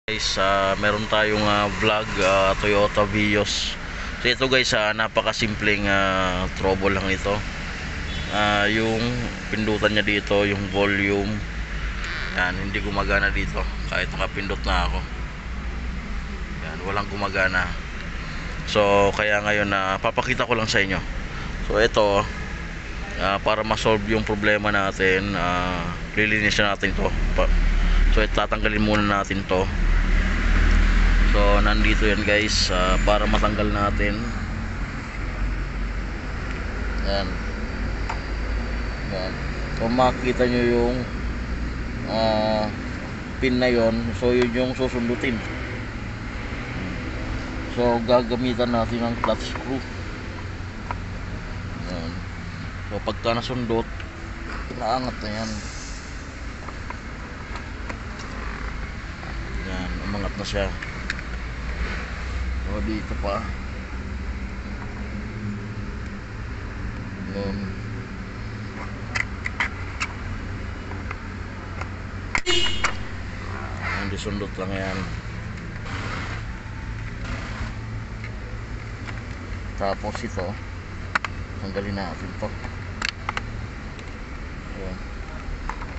Guys, meron tayong vlog Toyota Vios. So ito guys, napakasimpleng trouble lang ito. Yung pindutan niya dito, yung volume, yan, hindi gumagana dito kahit nakapindot na ako. Yan, walang gumagana. So kaya ngayon papakita ko lang sa inyo. So ito, para ma-solve yung problema natin, lilinisin natin to. So tatanggalin muna natin to. So nandito yan guys, para matanggal natin. Yan. Yan. So makikita nyo yung pin na yon. So yun yung susundutin. So gagamitan natin ng clutch screw. Yan. So pagka nasundot, naangat na yan. Yan, umangat na siya. O dito pa. Yan. Hindi sundot lang yan. Tapos ito, tanggalin natin to. Yan.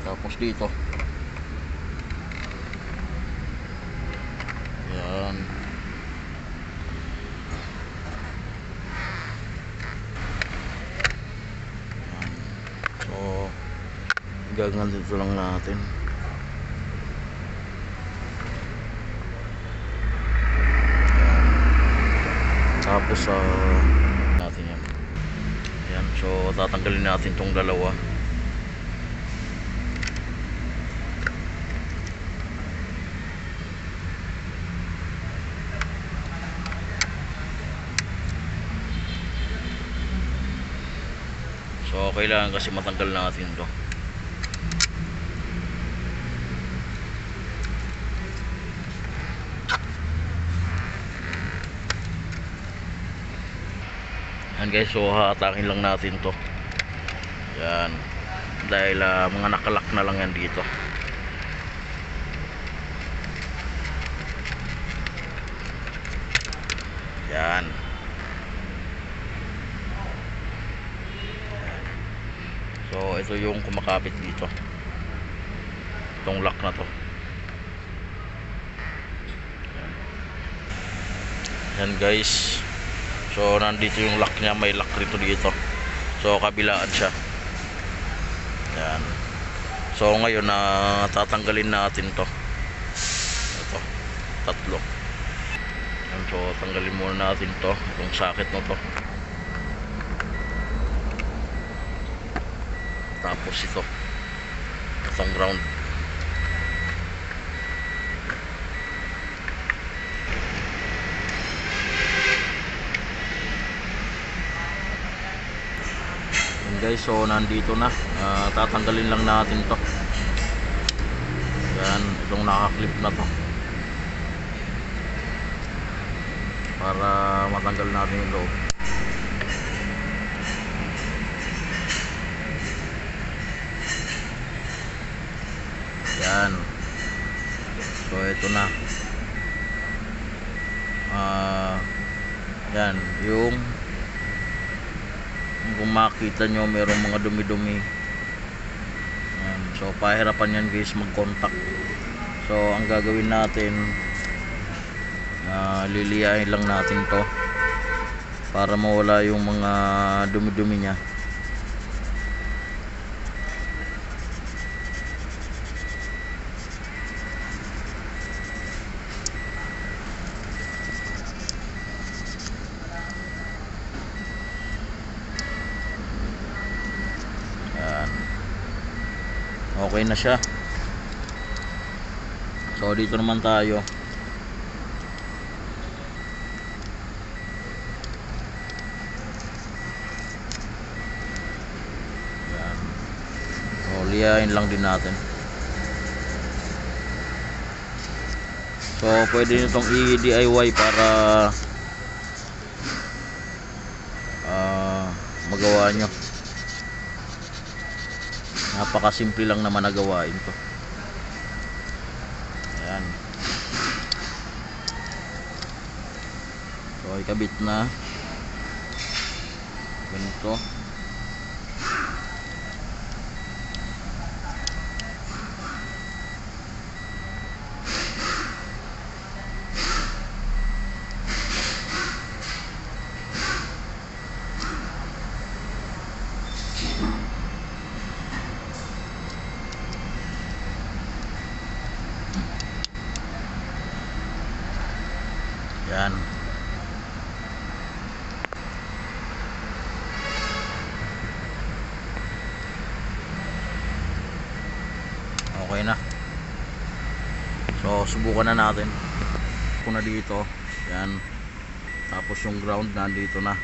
Tapos dito. Yan. Gagangan dito lang natin. Tapos natin yan. Yan, so tatanggalin natin tong dalawa. So kailangan kasi matanggal natin to. Yan guys, so hatakin lang natin to. Yan. Dahil mga nakalak na lang yan dito. Yan. So ito yung kumakapit dito. Itong lock na to. Yan guys. So nandito yung lock niya, may lock rito dito. So kabilaan siya. Yan. So ngayon tatanggalin natin to. Ito, tatlo. Yan, so tanggalin muna natin to, yung socket na to. Tapos ito, itong ground. Guys, so nandito na, tatanggalin lang natin to. Yan, itong nakaklip na to, para matanggal natin yung loob. Yan, so ito na. Yan, yung kung makita nyo merong mga dumi-dumi. So pahirapan yan guys mag contact. So ang gagawin natin, liliyahin lang natin to para mawala yung mga dumi-dumi nya. Okay na siya. So dito naman tayo. Yan. So liyain lang din natin. So pwede nyo itong i-DIY para magawa nyo. Napakasimple lang naman na gawain to. Ayan. So ikabit na ganito. Yan. Okay na. So subukan na natin. Kung na dito, yan. Tapos yung ground nandito na.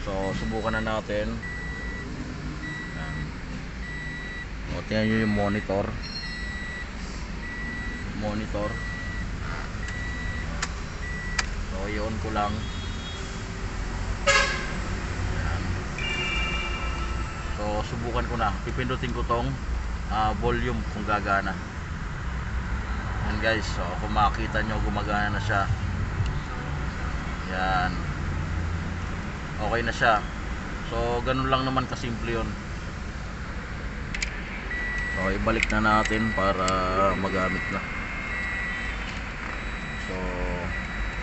So subukan na natin. Yan. O tingnan nyo yung monitor. So i-on ko lang. Yan. So subukan ko na. Pipindutin ko tong volume kung gagana. Yan guys, so kung makita nyo gumagana na siya. Yan. Okay na siya. So ganun lang naman kasimple yun. So ibalik na natin para magamit na. So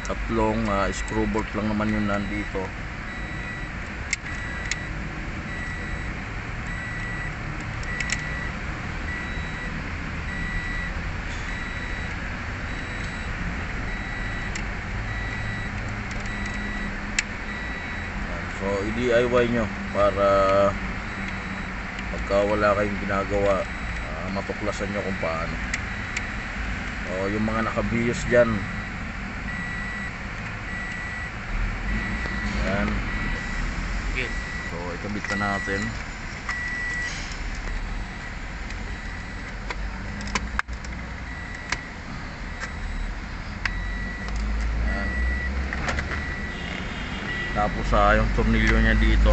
tatlong screw bolt lang naman yun nandito. So i-DIY nyo para pagka wala kayong ginagawa, matuklasan nyo kung paano. So yung mga nakabiyos dyan, yan. So ikabit na natin. Yan. Tapos yung tornilyo nya dito,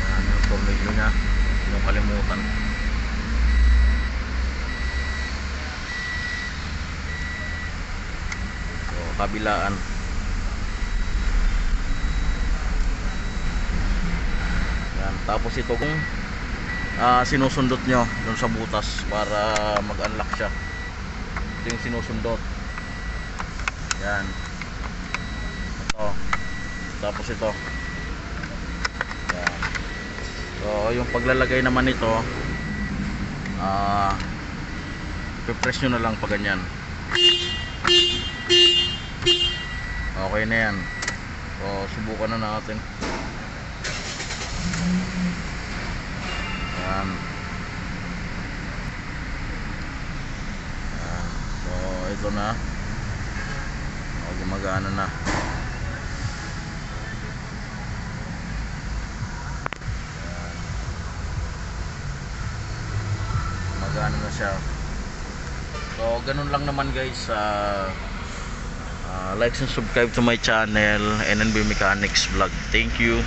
yan yung tornilyo nya, yung kalimutan. So kabilaan. Yan. Tapos ito kung sinusundot nyo dun sa butas para mag-unlock siya. Ito yung sinusundot. Yan. Ito. Tapos ito. Yan. So yung paglalagay naman nito, ipipress nyo na lang pa ganyan. Okay na yan. So subukan na natin. Yan. Yan. So ito na. Gumagana na. Yan. Gumagana na siya. So ganun lang naman guys. Like and subscribe to my channel, NNB Mechanics Vlog. Thank you.